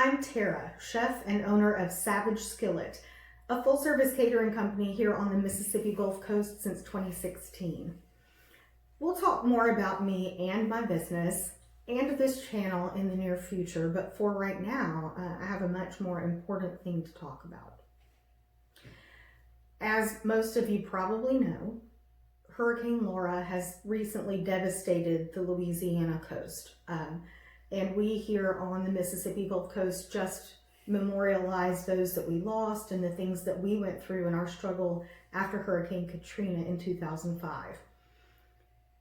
I'm Tara, chef and owner of Savage Skillet, a full-service catering company here on the Mississippi Gulf Coast since 2016. We'll talk more about me and my business and this channel in the near future, but for right now, I have a much more important thing to talk about. As most of you probably know, Hurricane Laura has recently devastated the Louisiana coast. And we here on the Mississippi Gulf Coast just memorialize those that we lost and the things that we went through in our struggle after Hurricane Katrina in 2005.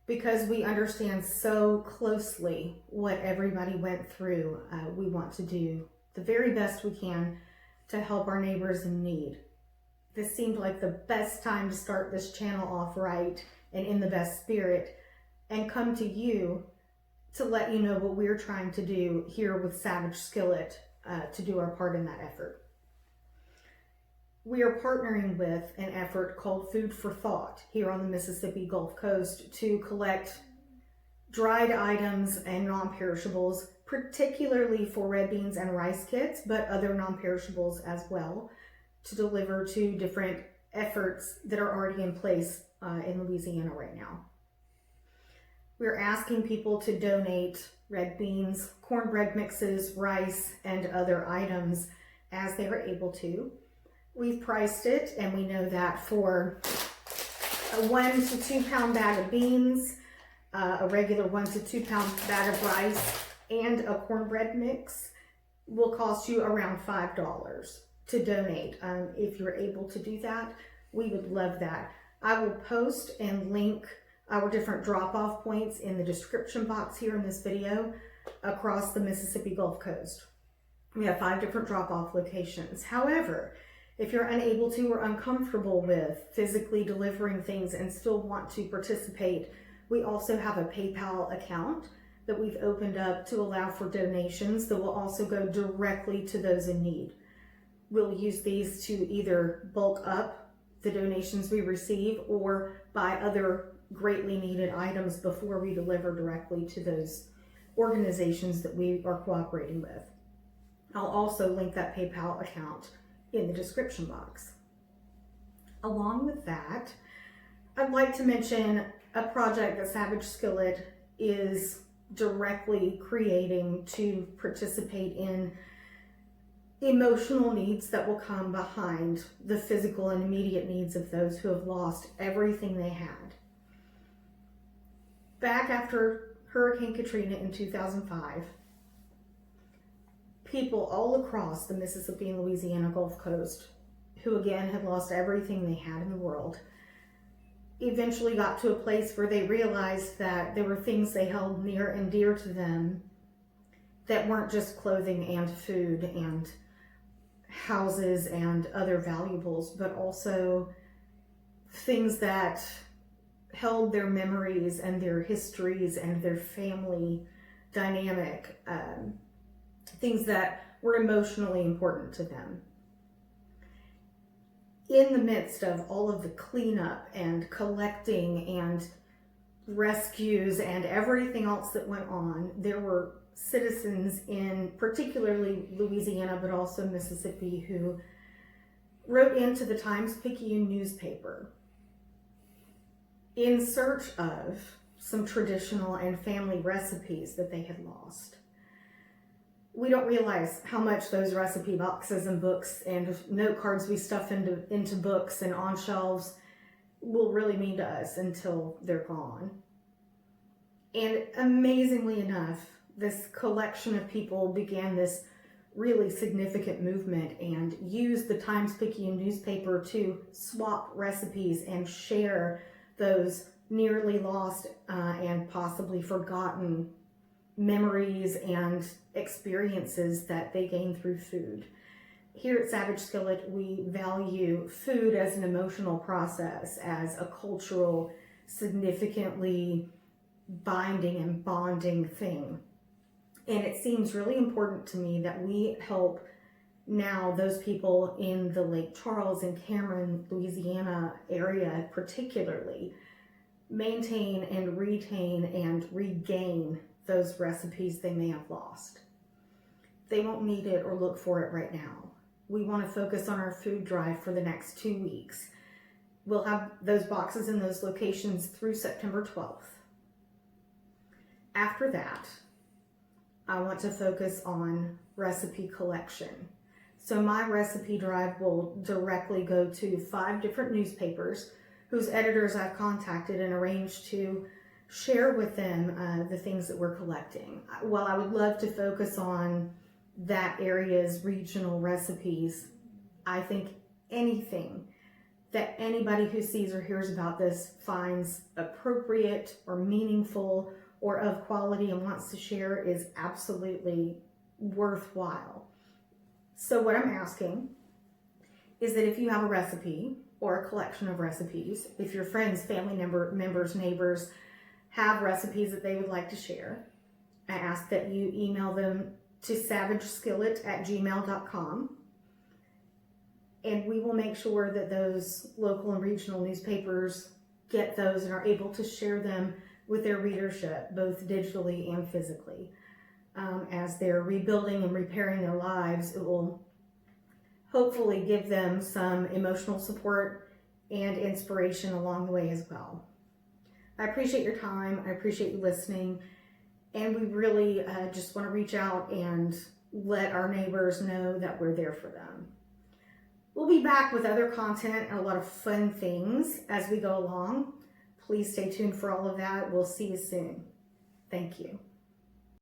Because we understand so closely what everybody went through, we want to do the very best we can to help our neighbors in need. This seemed like the best time to start this channel off right and in the best spirit and come to you to let you know what we're trying to do here with Savage Skillet to do our part in that effort. We are partnering with an effort called Food for Thought here on the Mississippi Gulf Coast to collect dried items and non-perishables, particularly for red beans and rice kits, but other non-perishables as well, to deliver to different efforts that are already in place in Louisiana right now. We're asking people to donate red beans, cornbread mixes, rice, and other items as they are able to. We've priced it, and we know that for a 1 to 2 pound bag of beans, a regular 1 to 2 pound bag of rice, and a cornbread mix will cost you around $5 to donate. If you're able to do that, we would love that. I will post and link our different drop-off points in the description box here in this video across the Mississippi Gulf Coast. We have 5 different drop-off locations. However, if you're unable to or uncomfortable with physically delivering things and still want to participate, we also have a PayPal account that we've opened up to allow for donations that will also go directly to those in need. We'll use these to either bulk up the donations we receive or buy other greatly needed items before we deliver directly to those organizations that we are cooperating with. I'll also link that PayPal account in the description box. Along with that, I'd like to mention a project that Savage Skillet is directly creating to participate in emotional needs that will come behind the physical and immediate needs of those who have lost everything they had. Back after Hurricane Katrina in 2005, people all across the Mississippi and Louisiana Gulf Coast, who again had lost everything they had in the world, eventually got to a place where they realized that there were things they held near and dear to them that weren't just clothing and food and houses and other valuables, but also things that held their memories and their histories and their family dynamic, things that were emotionally important to them. In the midst of all of the cleanup and collecting and rescues and everything else that went on, there were citizens in particularly Louisiana, but also Mississippi, who wrote into the Times-Picayune newspaper in search of some traditional and family recipes that they had lost. We don't realize how much those recipe boxes and books and note cards we stuff into books and on shelves will really mean to us until they're gone. And amazingly enough, this collection of people began this really significant movement and used the Times-Picayune newspaper to swap recipes and share those nearly lost and possibly forgotten memories and experiences that they gained through food. Here at Savage Skillet, we value food as an emotional process, as a cultural, significantly binding and bonding thing. And it seems really important to me that we help now those people in the Lake Charles and Cameron, Louisiana area particularly maintain and retain and regain those recipes they may have lost. they won't need it or look for it right now. We want to focus on our food drive for the next 2 weeks. We'll have those boxes in those locations through September 12th. After that, I want to focus on recipe collection. So my recipe drive will directly go to 5 different newspapers whose editors I've contacted and arranged to share with them the things that we're collecting. While I would love to focus on that area's regional recipes, I think anything that anybody who sees or hears about this finds appropriate or meaningful or of quality and wants to share is absolutely worthwhile. So what I'm asking is that if you have a recipe or a collection of recipes, if your friends, family members, neighbors have recipes that they would like to share, I ask that you email them to savageskillet@gmail.com, and we will make sure that those local and regional newspapers get those and are able to share them with their readership, both digitally and physically. As they're rebuilding and repairing their lives, it will hopefully give them some emotional support and inspiration along the way as well. I appreciate your time. I appreciate you listening. And we really just want to reach out and let our neighbors know that we're there for them. We'll be back with other content and a lot of fun things as we go along. Please stay tuned for all of that. We'll see you soon. Thank you.